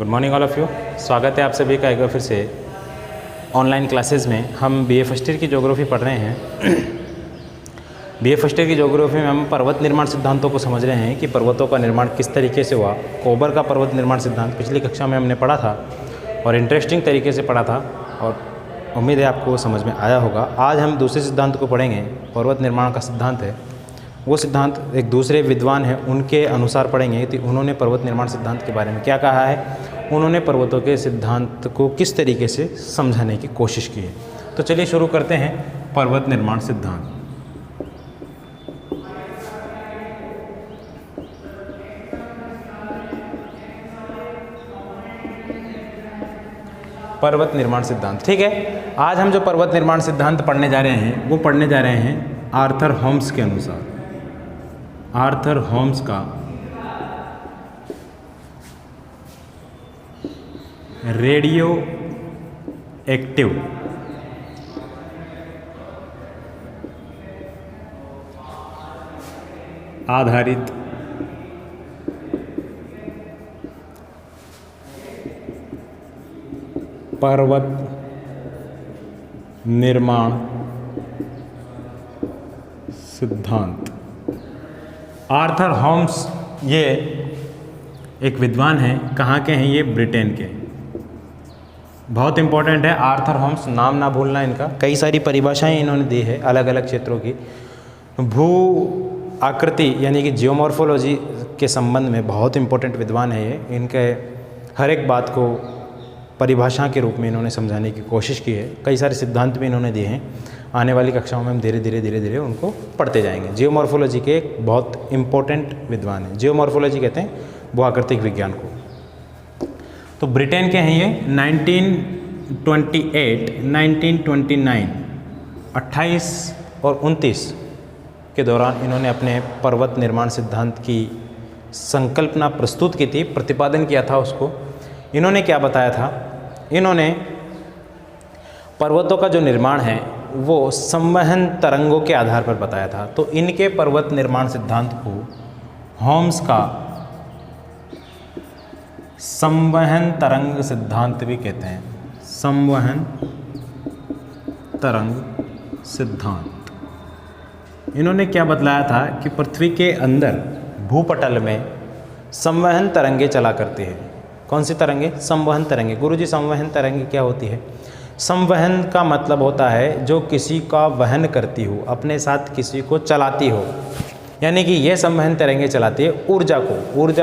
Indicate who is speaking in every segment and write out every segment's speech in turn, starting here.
Speaker 1: Good morning all of you. स्वागत है आप सभी का एक बार फिर से ऑनलाइन क्लासेस में। हम बीए फर्स्ट ईयर की ज्योग्राफी पढ़ रहे हैं। बीए फर्स्ट ईयर की ज्योग्राफी में हम पर्वत निर्माण सिद्धांतों को समझ रहे हैं कि पर्वतों का निर्माण किस तरीके से हुआ। कोबर का पर्वत निर्माण सिद्धांत पिछली कक्षा में हमने पढ़ा था और इंटरेस्टिंग तरीके से पढ़ा था और उम्मीद है आपको समझ में आया होगा। आज हम दूसरे सिद्धांत को पढ़ेंगे। पर्वत निर्माण का सिद्धांत है, वो सिद्धांत एक दूसरे विद्वान हैं उनके अनुसार पढ़ेंगे कि उन्होंने पर्वत निर्माण सिद्धांत के बारे में क्या कहा है, उन्होंने पर्वतों के सिद्धांत को किस तरीके से समझाने की कोशिश की है। तो चलिए शुरू करते हैं पर्वत निर्माण सिद्धांत। पर्वत निर्माण सिद्धांत, ठीक है। आज हम जो पर्वत निर्माण सिद्धांत पढ़ने जा रहे हैं वो पढ़ने जा रहे हैं आर्थर होम्स के अनुसार। आर्थर होम्स का रेडियो एक्टिव आधारित पर्वत निर्माण सिद्धांत। आर्थर होम्स ये एक विद्वान हैं। कहाँ के हैं ये? ब्रिटेन के। बहुत इंपॉर्टेंट है आर्थर होम्स, नाम ना भूलना इनका। कई सारी परिभाषाएं इन्होंने दी है अलग अलग क्षेत्रों की। भू आकृति यानी कि जियोमॉर्फोलॉजी के संबंध में बहुत इंपॉर्टेंट विद्वान है ये। इनके हर एक बात को परिभाषा के रूप में इन्होंने समझाने की कोशिश की है। कई सारे सिद्धांत भी इन्होंने दिए हैं। आने वाली कक्षाओं में हम धीरे धीरे उनको पढ़ते जाएंगे। जियोमॉर्फोलॉजी के एक बहुत इंपॉर्टेंट विद्वान है। जियोमॉर्फोलॉजी कहते हैं भूआकृतिक विज्ञान को। तो ब्रिटेन के हैं ये। 1928, 1929, 28 और 29 के दौरान इन्होंने अपने पर्वत निर्माण सिद्धांत की संकल्पना प्रस्तुत की थी, प्रतिपादन किया था उसको। इन्होंने क्या बताया था? इन्होंने पर्वतों का जो निर्माण है वो संवहन तरंगों के आधार पर बताया था। तो इनके पर्वत निर्माण सिद्धांत को होम्स का संवहन तरंग सिद्धांत भी कहते हैं। संवहन तरंग सिद्धांत। इन्होंने क्या बतलाया था कि पृथ्वी के अंदर भूपटल में संवहन तरंगे चला करती है। कौन सी तरंगे? संवहन तरंगे। गुरुजी संवहन तरंगे क्या होती है? संवहन का मतलब होता है जो किसी का वहन करती हो, अपने साथ किसी को चलाती हो। यानी कि ये संवहन तरंगे चलाती है ऊर्जा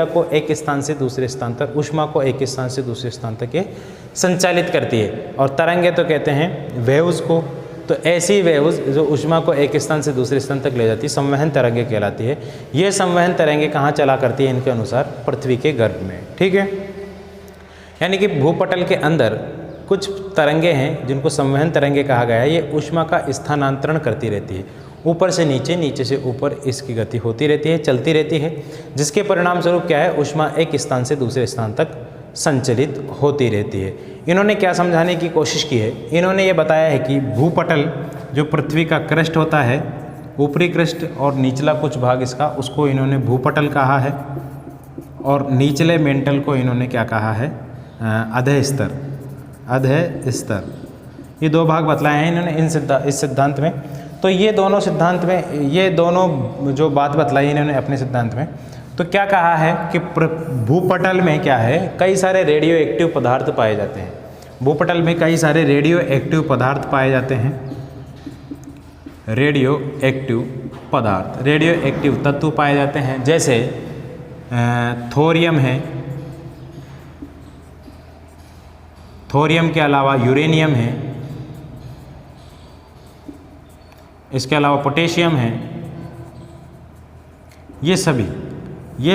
Speaker 1: को एक स्थान से दूसरे स्थान तक, ऊष्मा को एक स्थान से दूसरे स्थान तक ये संचालित करती है। और तरंगे तो कहते हैं वेव्स को। तो ऐसी वेव्स जो ऊष्मा को एक स्थान से दूसरे स्थान तक ले जाती है संवहन तरंगे कहलाती है। ये संवहन तरंगे कहाँ चला करती है? इनके अनुसार पृथ्वी के गर्भ में, ठीक है। यानी कि भूपटल के अंदर कुछ तरंगे हैं जिनको संवहन तरंगे कहा गया है। ये ऊष्मा का स्थानांतरण करती रहती है, ऊपर से नीचे, नीचे से ऊपर इसकी गति होती रहती है, चलती रहती है, जिसके परिणाम स्वरूप क्या है? ऊष्मा एक स्थान से दूसरे स्थान तक संचलित होती रहती है। इन्होंने क्या समझाने की कोशिश की है? इन्होंने ये बताया है कि भूपटल जो पृथ्वी का क्रस्ट होता है, ऊपरी क्रस्ट और निचला कुछ भाग इसका, उसको इन्होंने भूपटल कहा है। और निचले मेंटल को इन्होंने क्या कहा है? अधः स्तर। ये दो भाग बतलाए हैं इन्होंने इस सिद्धांत में। तो ये दोनों सिद्धांत में, ये दोनों जो बात बतलाई इन्होंने अपने सिद्धांत में, तो क्या कहा है कि भूपटल में क्या है? कई सारे रेडियो एक्टिव पदार्थ पाए जाते हैं। भूपटल में कई सारे रेडियो एक्टिव पदार्थ पाए जाते हैं। रेडियो एक्टिव पदार्थ, रेडियो एक्टिव तत्व पाए जाते हैं। जैसे थोरियम है, थोरियम के अलावा यूरेनियम है, इसके अलावा पोटेशियम है। ये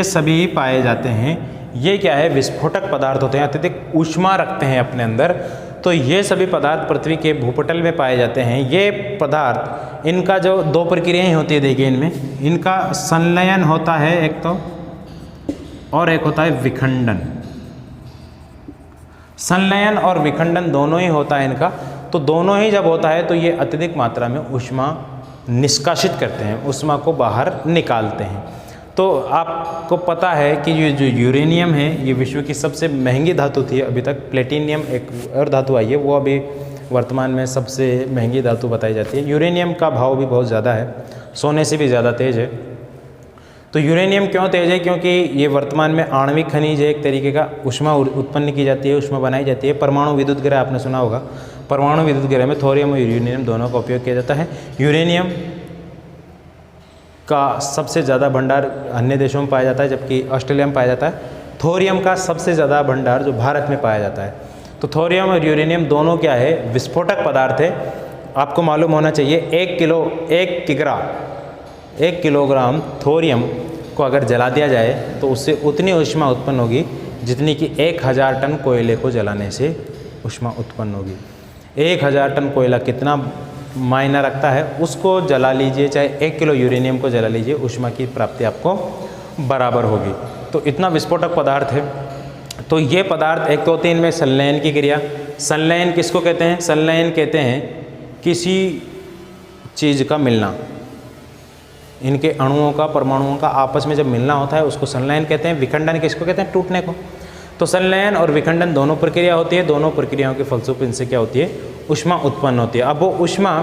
Speaker 1: सभी पाए जाते हैं। ये क्या है? विस्फोटक पदार्थ होते हैं, अत्यधिक ऊष्मा रखते हैं अपने अंदर। तो ये सभी पदार्थ पृथ्वी के भूपटल में पाए जाते हैं। ये पदार्थ, इनका जो दो प्रक्रियाएं होती है, देखिए इनमें, इनका संलयन होता है एक तो, और एक होता है विखंडन। संलयन और विखंडन दोनों ही होता है इनका। तो दोनों ही जब होता है तो ये अत्यधिक मात्रा में ऊष्मा निष्कासित करते हैं, ऊष्मा को बाहर निकालते हैं। तो आपको पता है कि ये जो यूरेनियम है ये विश्व की सबसे महंगी धातु थी अभी तक। प्लेटिनियम एक और धातु आई है, वो अभी वर्तमान में सबसे महंगी धातु बताई जाती है। यूरेनियम का भाव भी बहुत ज़्यादा है, सोने से भी ज़्यादा तेज है। तो यूरेनियम क्यों तेज है? क्योंकि ये वर्तमान में आणविक खनिज है, एक तरीके का ऊष्मा उत्पन्न की जाती है, ऊष्मा बनाई जाती है। परमाणु विद्युत गृह आपने सुना होगा, परमाणु विद्युत गृह में थोरियम और यूरेनियम दोनों का उपयोग किया जाता है। यूरेनियम का सबसे ज़्यादा भंडार अन्य देशों में पाया जाता है, जबकि ऑस्ट्रेलिया में पाया जाता है। थोरियम का सबसे ज़्यादा भंडार जो भारत में पाया जाता है। तो थोरियम और यूरेनियम दोनों क्या है? विस्फोटक पदार्थ है। आपको मालूम होना चाहिए 1 किलोग्राम थोरियम को अगर जला दिया जाए तो उससे उतनी ऊष्मा उत्पन्न होगी जितनी कि 1000 टन कोयले को जलाने से ऊष्मा उत्पन्न होगी। 1000 टन कोयला कितना मायना रखता है, उसको जला लीजिए, चाहे 1 किलो यूरेनियम को जला लीजिए, ऊष्मा की प्राप्ति आपको बराबर होगी। तो इतना विस्फोटक पदार्थ है। तो ये पदार्थ एक तो होती है इनमें संलयन की क्रिया। संलयन किसको कहते हैं? संलयन कहते हैं किसी चीज़ का मिलना, इनके अणुओं का, परमाणुओं का आपस में जब मिलना होता है उसको संलयन कहते हैं। विखंडन किसको कहते हैं? टूटने को। तो संलयन और विखंडन दोनों प्रक्रिया होती है। दोनों प्रक्रियाओं के फलस्वरूप इनसे क्या होती है? ऊष्मा उत्पन्न होती है। अब वो ऊष्मा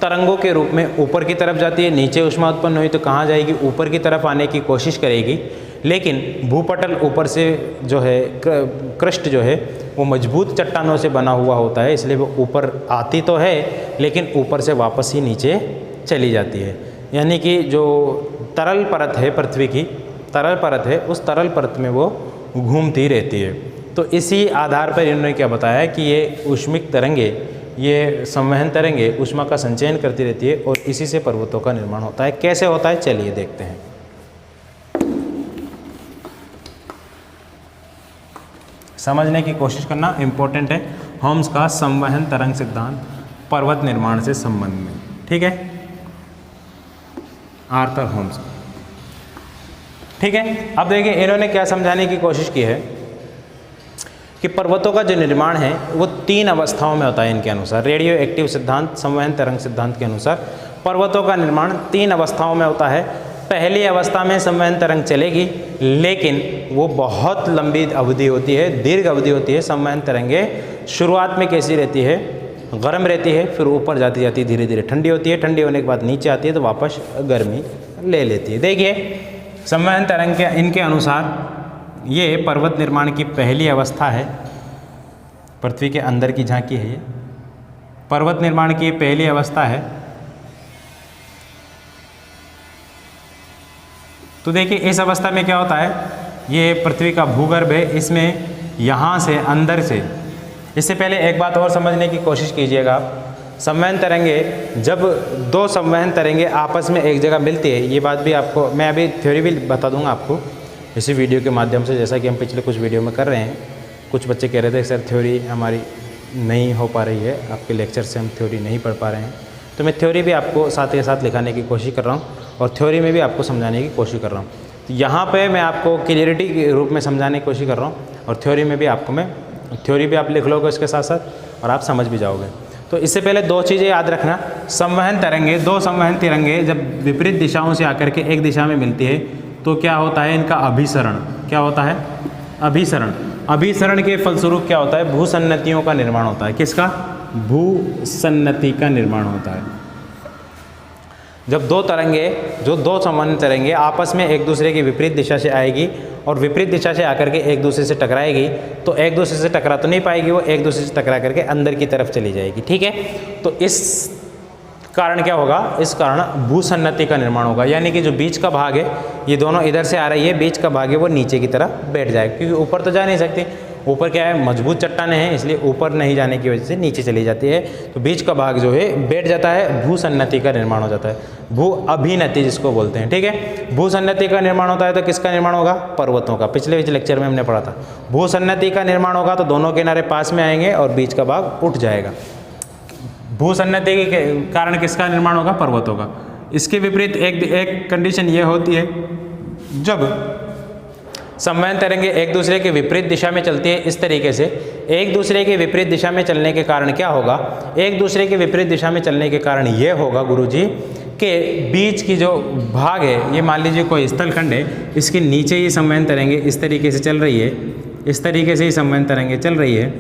Speaker 1: तरंगों के रूप में ऊपर की तरफ जाती है। नीचे ऊष्मा उत्पन्न हुई तो कहाँ जाएगी? ऊपर की तरफ आने की कोशिश करेगी, लेकिन भूपटल ऊपर से जो है, क्रस्ट जो है वो मजबूत चट्टानों से बना हुआ होता है, इसलिए वो ऊपर आती तो है लेकिन ऊपर से वापस ही नीचे चली जाती है। यानी कि जो तरल परत है, पृथ्वी की तरल परत है, उस तरल परत में वो घूमती रहती है। तो इसी आधार पर इन्होंने क्या बताया कि ये ऊष्मिक तरंगे, ये संवहन तरंगे ऊष्मा का संचयन करती रहती है और इसी से पर्वतों का निर्माण होता है। कैसे होता है चलिए देखते हैं। समझने की कोशिश करना इम्पोर्टेंट है। होम्स का संवहन तरंग सिद्धांत पर्वत निर्माण से संबंध में, ठीक है, आर्थर होम्स। ठीक है, अब देखिए इन्होंने क्या समझाने की कोशिश की है कि पर्वतों का जो निर्माण है वो 3 अवस्थाओं में होता है इनके अनुसार। रेडियो एक्टिव सिद्धांत, संवहन तरंग सिद्धांत के अनुसार पर्वतों का निर्माण 3 अवस्थाओं में होता है। पहली अवस्था में संवहन तरंग चलेगी, लेकिन वो बहुत लंबी अवधि होती है, दीर्घ अवधि होती है। संवहन तरंगे शुरुआत में कैसी रहती है? गर्म रहती है, फिर ऊपर जाती जाती धीरे धीरे ठंडी होती है, ठंडी होने के बाद नीचे आती है तो वापस गर्मी ले लेती है। देखिए संवहन तरंग के इनके अनुसार ये पर्वत निर्माण की पहली अवस्था है। पृथ्वी के अंदर की झांकी है ये, पर्वत निर्माण की पहली अवस्था है। तो देखिए इस अवस्था में क्या होता है? ये पृथ्वी का भूगर्भ है, इसमें यहाँ से अंदर से, इससे पहले एक बात और समझने की कोशिश कीजिएगा आप। संवहन तरंगे, जब 2 संवहन तरंगे आपस में एक जगह मिलती है, ये बात भी आपको मैं अभी थ्योरी भी बता दूंगा आपको इसी वीडियो के माध्यम से, जैसा कि हम पिछले कुछ वीडियो में कर रहे हैं। कुछ बच्चे कह रहे थे सर थ्योरी हमारी नहीं हो पा रही है, आपके लेक्चर से हम थ्योरी नहीं पढ़ पा रहे हैं, तो मैं थ्योरी भी आपको साथ के साथ लिखाने की कोशिश कर रहा हूँ और थ्योरी में भी आपको समझाने की कोशिश कर रहा हूँ। तो यहाँ पे मैं आपको क्लियरिटी के रूप में समझाने की कोशिश कर रहा हूँ और थ्योरी में भी आपको मैं थ्योरी भी आप लिख लोगे इसके साथ साथ और आप समझ भी जाओगे। तो इससे पहले 2 चीज़ें याद रखना। संवहन तरंगे, 2 संवहन तरंगे जब विपरीत दिशाओं से आकर के एक दिशा में मिलती है तो क्या होता है? इनका अभिसरण। क्या होता है? अभिसरण। अभिसरण के फलस्वरूप क्या होता है? भूसन्नतियों का निर्माण होता है। किसका? भूसन्नति का निर्माण होता है। जब 2 तरंगे, जो 2 संवहन तरंगे आपस में एक दूसरे की विपरीत दिशा से आएगी और विपरीत दिशा से आकर के एक दूसरे से टकराएगी, तो एक दूसरे से टकरा तो नहीं पाएगी, वो एक दूसरे से टकरा करके अंदर की तरफ चली जाएगी। ठीक है, तो इस कारण क्या होगा? इस कारण भूसन्नति का निर्माण होगा, यानी कि जो बीच का भाग है, ये दोनों इधर से आ रही है, बीच का भाग है वो नीचे की तरफ बैठ जाएगा, क्योंकि ऊपर तो जा नहीं सकती। ऊपर क्या है? मजबूत चट्टानें हैं, इसलिए ऊपर नहीं जाने की वजह से नीचे चली जाती है, तो बीच का भाग जो है बैठ जाता है, भूसन्नति का निर्माण हो जाता है, भू अभिनति जिसको बोलते हैं। ठीक है, भूसन्नति का निर्माण होता है तो किसका निर्माण होगा? पर्वतों का। पिछले लेक्चर में हमने पढ़ा था, भूसन्नति का निर्माण होगा तो दोनों किनारे पास में आएंगे और बीच का भाग उठ जाएगा। भूसन्नति के कारण किसका निर्माण होगा? पर्वतों का। इसके विपरीत एक कंडीशन ये होती है, जब संवहन तरंगे एक दूसरे के विपरीत दिशा में चलती है इस तरीके से। एक दूसरे के विपरीत दिशा में चलने के कारण क्या होगा, एक दूसरे के विपरीत दिशा में चलने के कारण ये होगा गुरुजी के बीच की जो भाग है, ये मान लीजिए कोई स्थलखंड है, इसके नीचे ही संवहन तरंगे इस तरीके से चल रही है, इस तरीके से ही संवहन तरंगे चल रही है।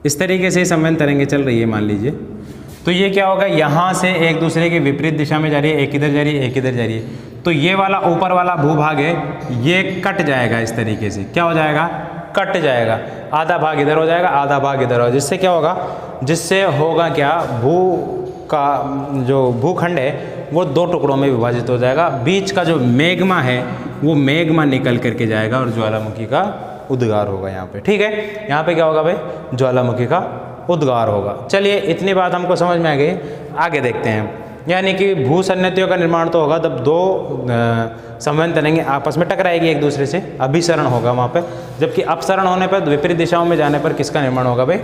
Speaker 1: इस तरीके से संवहन तरंगे चल रही है मान लीजिए, तो ये क्या होगा, यहाँ से एक दूसरे के विपरीत दिशा में जा रही है, एक इधर जा रही है, एक इधर जा रही है, तो ये वाला ऊपर वाला भूभाग है ये कट जाएगा इस तरीके से। क्या हो जाएगा, कट जाएगा, आधा भाग इधर हो जाएगा, आधा भाग इधर हो, जिससे क्या होगा, जिससे होगा क्या, भू का जो भूखंड है वो दो टुकड़ों में विभाजित हो जाएगा। बीच का जो मैग्मा है वो मैग्मा निकल करके जाएगा और ज्वालामुखी का उद्गार होगा यहाँ पे। ठीक है, यहाँ पे क्या होगा भाई, ज्वालामुखी का उद्गार होगा। चलिए इतनी बात हमको समझ में आ गई, आगे देखते हैं। यानी कि भूसन्नतियों का निर्माण तो होगा जब दो संवहन तरंगे आपस में टकराएगी एक दूसरे से, अभिसरण होगा वहाँ पे, जबकि अपसरण होने पर विपरीत दिशाओं में जाने पर किसका निर्माण होगा भाई,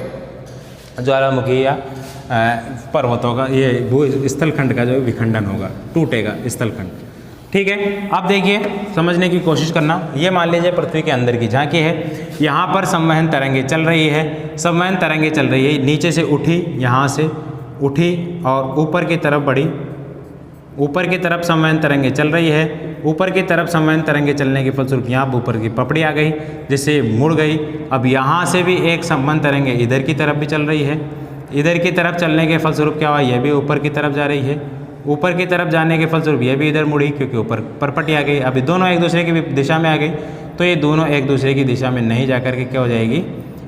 Speaker 1: ज्वालामुखी या पर्वतों का, ये भू स्थलखंड का जो विखंडन होगा, टूटेगा स्थलखंड। ठीक है, अब देखिए समझने की कोशिश करना। ये मान लीजिए पृथ्वी के अंदर की झांकी है, यहाँ पर संवहन तरंगे चल रही है, संवहन तरंगे चल रही है, नीचे से उठी, यहाँ से उठी और ऊपर की तरफ बढ़ी, ऊपर की तरफ संवहन तरंगे चल रही है, ऊपर की तरफ संवहन तरंगे चलने के फलस्वरूप यहाँ ऊपर की पपड़ी आ गई जिससे मुड़ गई। अब यहाँ से भी एक संवहन तरंगे इधर की तरफ भी चल रही है, इधर की तरफ चलने के फलस्वरूप क्या हुआ, यह भी ऊपर की तरफ जा रही है, ऊपर की तरफ जाने के फलस्वरूप यह भी इधर मुड़ी क्योंकि ऊपर परपटी आ गई। अभी दोनों एक दूसरे की दिशा में आ गई, तो ये दोनों एक दूसरे की दिशा में नहीं जा करके क्या हो जाएगी,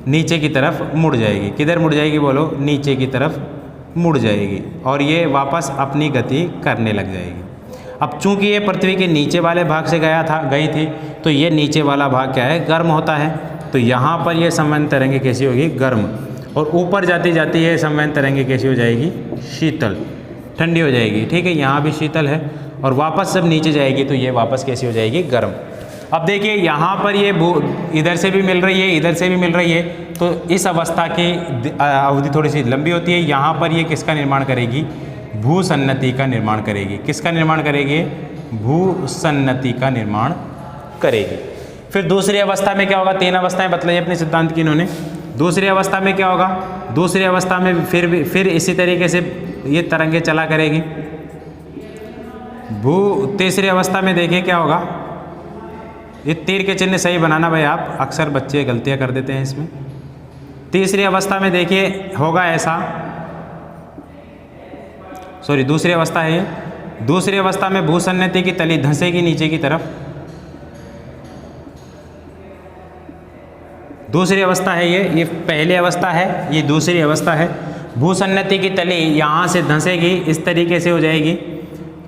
Speaker 1: नीचे की तरफ मुड़ जाएगी। किधर मुड़ जाएगी बोलो, नीचे की तरफ मुड़ जाएगी और ये वापस अपनी गति करने लग जाएगी। अब चूंकि ये पृथ्वी के नीचे वाले भाग से गई थी, तो ये नीचे वाला भाग क्या है, गर्म होता है, तो यहाँ पर ये संवहन तरंगे कैसी होगी, गर्म, और ऊपर जाती जाती ये संवहन तरंगे कैसी हो जाएगी, शीतल, ठंडी हो जाएगी। ठीक है, यहाँ भी शीतल है और वापस जब नीचे जाएगी तो ये वापस कैसी हो जाएगी, गर्म। अब देखिए यहाँ पर ये इधर से भी मिल रही है, इधर से भी मिल रही है, तो इस अवस्था की अवधि थोड़ी सी लंबी होती है। यहाँ पर ये किसका निर्माण करेगी, भूसन्नति का निर्माण करेगी। किसका निर्माण करेगी, भूसन्नति का निर्माण करेगी। फिर दूसरी अवस्था में क्या होगा, तीन अवस्थाएं बतलाई अपने सिद्धांत की इन्होंने। दूसरी अवस्था में क्या होगा, दूसरी अवस्था में फिर इसी तरीके से ये तरंगे चला करेगी। तीसरी अवस्था में देखिए क्या होगा, ये तीर के चिन्ह सही बनाना भाई, आप अक्सर बच्चे गलतियां कर देते हैं इसमें। तीसरी अवस्था में देखिए होगा ऐसा, सॉरी दूसरी अवस्था है, दूसरी अवस्था में भूसन्नति की तली धंसेगी नीचे की तरफ। दूसरी अवस्था है ये पहली अवस्था है, ये दूसरी अवस्था है। भूसन्नति की तली यहाँ से धंसेगी, इस तरीके से हो जाएगी,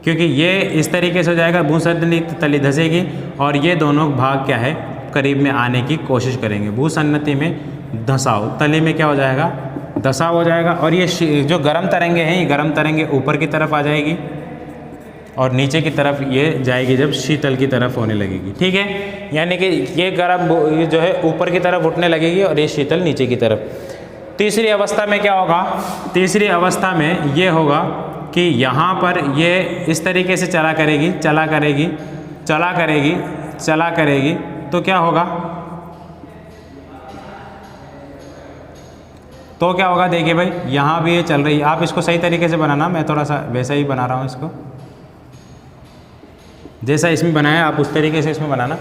Speaker 1: क्योंकि ये इस तरीके से हो जाएगा, भूसन्नति की तली धंसेगी और ये दोनों भाग क्या है, करीब में आने की कोशिश करेंगे। भूसन्नति में धंसाव, तली में क्या हो जाएगा, धंसाव हो जाएगा। और ये जो गर्म तरंगे हैं, ये गर्म तरंगे ऊपर की तरफ आ जाएगी और नीचे की तरफ ये जाएगी जब शीतल की तरफ होने लगेगी। ठीक है, यानी कि ये गर्म जो है ऊपर की तरफ उठने लगेगी और ये शीतल नीचे की तरफ। तीसरी अवस्था में क्या होगा, तीसरी अवस्था में ये होगा कि यहाँ पर ये इस तरीके से चला करेगी, चला करेगी, चला करेगी, चला करेगी, तो क्या होगा, तो क्या होगा, देखिए भाई यहाँ भी ये चल रही है। आप इसको सही तरीके से बनाना, मैं थोड़ा सा वैसा ही बना रहा हूँ इसको, जैसा इसमें बनाया आप उस तरीके से इसमें बनाना।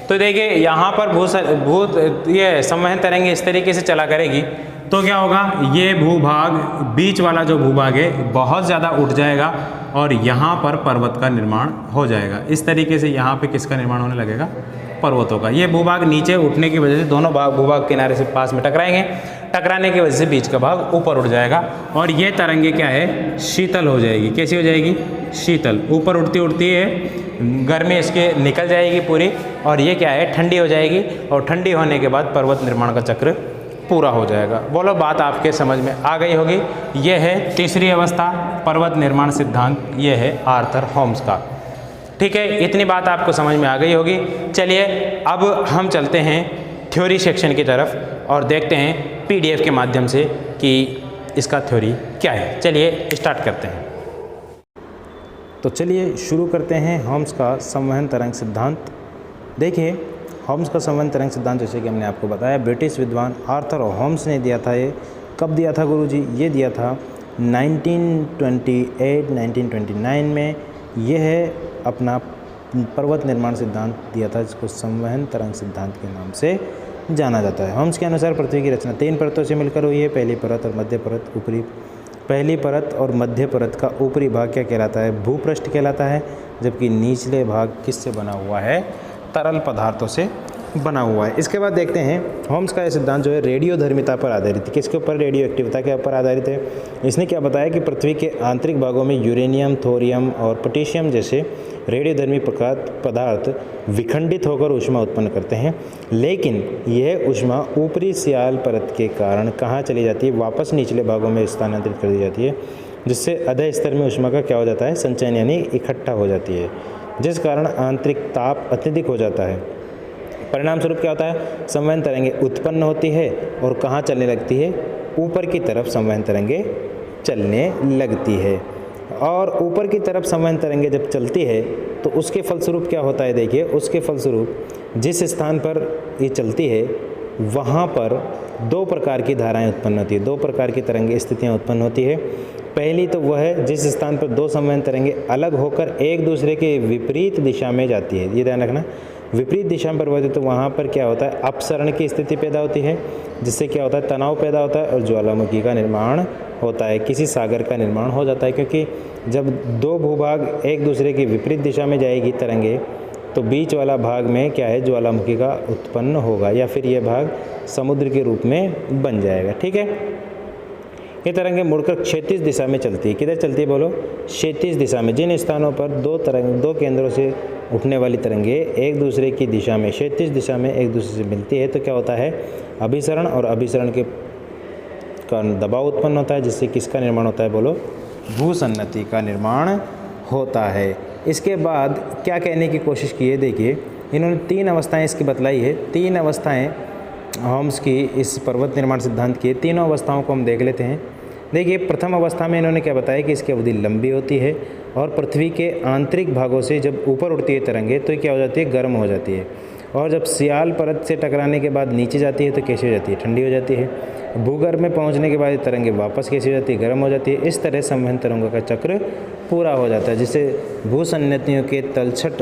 Speaker 1: तो देखिए यहाँ पर ये संवहन तरंगे इस तरीके से चला करेगी, तो क्या होगा, ये भूभाग, बीच वाला जो भूभाग है बहुत ज़्यादा उठ जाएगा और यहाँ पर पर्वत का निर्माण हो जाएगा। इस तरीके से यहाँ पे किसका निर्माण होने लगेगा, पर्वतों का। ये भूभाग नीचे उठने की वजह से दोनों भूभाग किनारे से पास में टकराएंगे, टकराने की वजह से बीच का भाग ऊपर उठ जाएगा और ये तरंगे क्या है, शीतल हो जाएगी। कैसी हो जाएगी, शीतल। ऊपर उड़ती उड़ती है, गर्मी इसके निकल जाएगी पूरी और ये क्या है, ठंडी हो जाएगी और ठंडी होने के बाद पर्वत निर्माण का चक्र पूरा हो जाएगा। बोलो बात आपके समझ में आ गई होगी। ये है तीसरी अवस्था, पर्वत निर्माण सिद्धांत, ये है आर्थर होम्स का। ठीक है, इतनी बात आपको समझ में आ गई होगी। चलिए अब हम चलते हैं थ्योरी सेक्शन की तरफ और देखते हैं पीडीएफ के माध्यम से कि इसका थ्योरी क्या है। चलिए स्टार्ट करते हैं। तो चलिए शुरू करते हैं होम्स का संवहन तरंग सिद्धांत। देखिए, होम्स का संवहन तरंग सिद्धांत जैसे कि हमने आपको बताया ब्रिटिश विद्वान आर्थर होम्स ने दिया था। ये कब दिया था गुरुजी? ये दिया था 1928-1929 में। यह है अपना पर्वत निर्माण सिद्धांत दिया था, जिसको संवहन तरंग सिद्धांत के नाम से जाना जाता है। होम्स के अनुसार पृथ्वी की रचना 3 परतों से मिलकर हुई है। पहली परत और मध्य परत। पहली परत और मध्य परत का ऊपरी भाग क्या कहलाता है? भूपृष्ठ कहलाता है, जबकि निचले भाग किससे बना हुआ है? तरल पदार्थों से बना हुआ है। इसके बाद देखते हैं होम्स का यह सिद्धांत जो है रेडियोधर्मिता पर आधारित है। किसके ऊपर? रेडियो एक्टिविटी के ऊपर आधारित है। इसने क्या बताया कि पृथ्वी के आंतरिक भागों में यूरेनियम, थोरियम और पोटेशियम जैसे रेडियोधर्मी पदार्थ विखंडित होकर ऊष्मा उत्पन्न करते हैं, लेकिन यह ऊष्मा ऊपरी सियाल परत के कारण कहाँ चली जाती है? वापस निचले भागों में स्थानांतरित कर दी जाती है, जिससे अधः स्तर में ऊष्मा का क्या हो जाता है? संचयन यानी इकट्ठा हो जाती है, जिस कारण आंतरिक ताप अत्यधिक हो जाता है। परिणाम स्वरूप क्या होता है? संवहन तरंगें उत्पन्न होती है और कहाँ चलने लगती है? ऊपर की तरफ संवहन तरंगें चलने लगती है। और ऊपर की तरफ संवहन तरंगें जब चलती है तो उसके फलस्वरूप क्या होता है? देखिए, उसके फलस्वरूप जिस स्थान पर ये चलती है वहाँ पर 2 प्रकार की धाराएं उत्पन्न होती है, 2 प्रकार की तरंगें स्थितियाँ उत्पन्न होती है। पहली तो वह है जिस स्थान पर 2 संवहन तरंगें अलग होकर एक दूसरे के विपरीत दिशा में जाती है। ये ध्यान रखना, विपरीत दिशा में परिवर्तित, तो वहाँ पर क्या होता है? अपसरण की स्थिति पैदा होती है, जिससे क्या होता है? तनाव पैदा होता है और ज्वालामुखी का निर्माण होता है, किसी सागर का निर्माण हो जाता है। क्योंकि जब 2 भूभाग एक दूसरे की विपरीत दिशा में जाएगी तरंगे, तो बीच वाला भाग में क्या है? ज्वालामुखी का उत्पन्न होगा, या फिर यह भाग समुद्र के रूप में बन जाएगा। ठीक है, ये तरंगें मुड़कर क्षैतिज दिशा में चलती है। किधर चलती है बोलो? क्षैतिज दिशा में। जिन स्थानों पर 2 केंद्रों से उठने वाली तरंगें एक दूसरे की दिशा में, क्षैतिज दिशा में एक दूसरे से मिलती है, तो क्या होता है? अभिसरण, और अभिसरण के कारण दबाव उत्पन्न होता है, जिससे किसका निर्माण होता है? बोलो, भूसन्नति का निर्माण होता है। इसके बाद क्या कहने की कोशिश की है? देखिए, इन्होंने 3 अवस्थाएं इसकी बतलाई है। 3 अवस्थाएं होम्स की इस पर्वत निर्माण सिद्धांत की। तीनों अवस्थाओं को हम देख लेते हैं। देखिए, प्रथम अवस्था में इन्होंने क्या बताया कि इसकी अवधि लंबी होती है और पृथ्वी के आंतरिक भागों से जब ऊपर उठती है तरंगे तो क्या हो जाती है? गर्म हो जाती है। और जब सियाल परत से टकराने के बाद नीचे जाती है तो कैसी हो जाती है? ठंडी हो जाती है। भूगर्भ में पहुंचने के बाद तरंगे वापस कैसी हो जाती है? गर्म हो जाती है। इस तरह संवहन तरंगों का चक्र पूरा हो जाता है, जिससे भूसन्नतियों के तलछट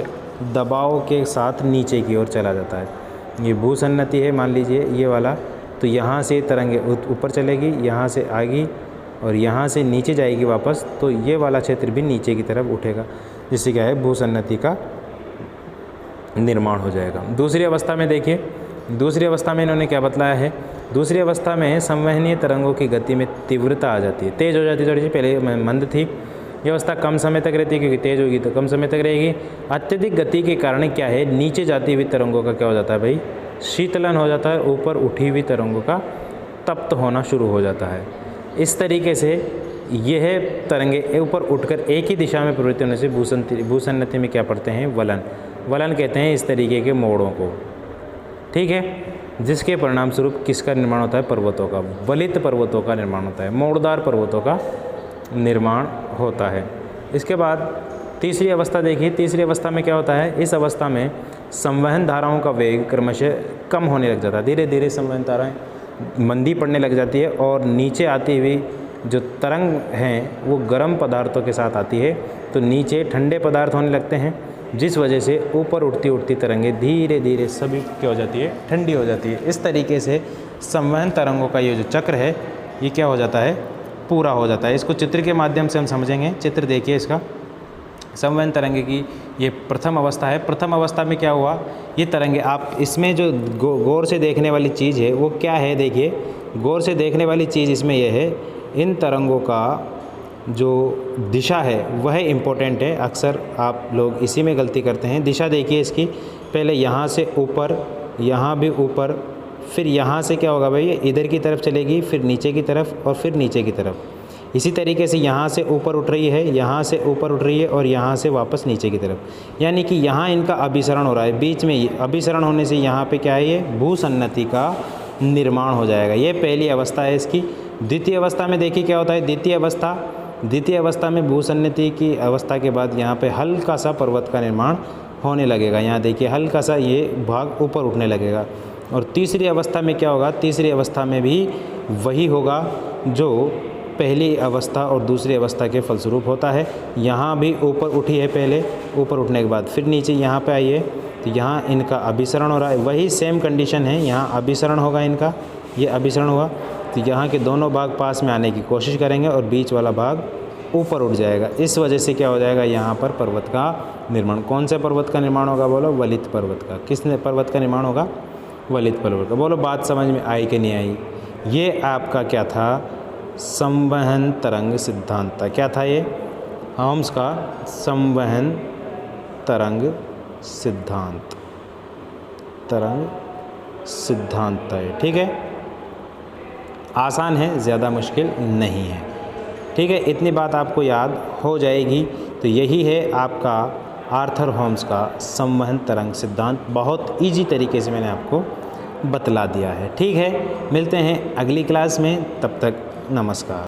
Speaker 1: दबाव के साथ नीचे की ओर चला जाता है। ये भूसन्नति है, मान लीजिए ये वाला, तो यहाँ से तरंगे ऊपर चलेगी, यहाँ से आएगी और यहाँ से नीचे जाएगी वापस, तो ये वाला क्षेत्र भी नीचे की तरफ उठेगा, जिससे क्या है? भूसन्नति का निर्माण हो जाएगा। दूसरी अवस्था में देखिए, दूसरी अवस्था में इन्होंने क्या बतलाया है? दूसरी अवस्था में संवहनीय तरंगों की गति में तीव्रता आ जाती है, तेज़ हो जाती है थोड़ी सी। पहले मंद थी, ये अवस्था कम समय तक रहती है, क्योंकि तेज़ होगी तो कम समय तक रहेगी। अत्यधिक गति के कारण क्या है? नीचे जाती हुई तरंगों का क्या हो जाता है भाई? शीतलन हो जाता है। ऊपर उठी हुई तरंगों का तप्त होना शुरू हो जाता है। इस तरीके से यह तरंगे ऊपर उठकर एक ही दिशा में प्रवृत्ति होने से भूसन्नति में क्या पढ़ते हैं? वलन। वलन कहते हैं इस तरीके के मोड़ों को। ठीक है, जिसके परिणाम स्वरूप किसका निर्माण होता है? पर्वतों का, वलित पर्वतों का निर्माण होता है, मोड़दार पर्वतों का निर्माण होता है। इसके बाद तीसरी अवस्था देखिए, तीसरी अवस्था में क्या होता है? इस अवस्था में संवहन धाराओं का वेग क्रमशः कम होने लग जाता है। धीरे धीरे संवहन धाराएँ मंदी पड़ने लग जाती है और नीचे आती हुई जो तरंग हैं वो गर्म पदार्थों के साथ आती है, तो नीचे ठंडे पदार्थ होने लगते हैं, जिस वजह से ऊपर उठती उठती तरंगें धीरे धीरे सभी क्या हो जाती है? ठंडी हो जाती है। इस तरीके से संवहन तरंगों का ये जो चक्र है ये क्या हो जाता है? पूरा हो जाता है। इसको चित्र के माध्यम से हम समझेंगे। चित्र देखिए इसका, संवहन तरंगे की ये प्रथम अवस्था है। प्रथम अवस्था में क्या हुआ? ये तरंगे, आप इसमें जो गौर से देखने वाली चीज़ है वो क्या है? देखिए, गौर से देखने वाली चीज़ इसमें यह है, इन तरंगों का जो दिशा है वह इम्पोर्टेंट है। अक्सर आप लोग इसी में गलती करते हैं। दिशा देखिए इसकी, पहले यहाँ से ऊपर, यहाँ भी ऊपर, फिर यहाँ से क्या होगा भाई? इधर की तरफ चलेगी, फिर नीचे की तरफ और फिर नीचे की तरफ। इसी तरीके से यहाँ से ऊपर उठ रही है, यहाँ से ऊपर उठ रही है और यहाँ से वापस नीचे की तरफ। यानी कि यहाँ इनका अभिसरण हो रहा है। बीच में अभिसरण होने से यहाँ पे क्या है? ये भूसन्नति का निर्माण हो जाएगा। ये पहली अवस्था है इसकी। द्वितीय अवस्था में देखिए क्या होता है? द्वितीय अवस्था द्वितीय अवस्था में भूसन्निधि की अवस्था के बाद यहाँ पे हल्का सा पर्वत का निर्माण होने लगेगा। यहाँ देखिए हल्का सा ये भाग ऊपर उठने लगेगा। और तीसरी अवस्था में क्या होगा, तीसरी अवस्था में भी वही होगा जो पहली अवस्था और दूसरी अवस्था के फलस्वरूप होता है। यहाँ भी ऊपर उठी है पहले, ऊपर उठने के बाद फिर नीचे यहाँ पे आइए तो यहाँ इनका अभिसरण हो रहा है। वही सेम कंडीशन है, यहाँ अभिसरण होगा इनका, ये अभिसरण हुआ तो यहाँ के दोनों भाग पास में आने की कोशिश करेंगे और बीच वाला भाग ऊपर उठ जाएगा। इस वजह से क्या हो जाएगा, यहाँ पर पर्वत का निर्माण। कौन से पर्वत का निर्माण होगा, बोलो वलित पर्वत का। किस पर्वत का निर्माण होगा, वलित पर्वत का। बोलो बात समझ में आई कि नहीं आई। ये आपका क्या था, संवहन तरंग सिद्धांत था। क्या था ये, होम्स का संवहन तरंग सिद्धांत, तरंग सिद्धांत था ये। ठीक है, आसान है, ज़्यादा मुश्किल नहीं है। ठीक है, इतनी बात आपको याद हो जाएगी। तो यही है आपका आर्थर होम्स का संवहन तरंग सिद्धांत। बहुत इजी तरीके से मैंने आपको बतला दिया है। ठीक है, मिलते हैं अगली क्लास में, तब तक नमस्कार।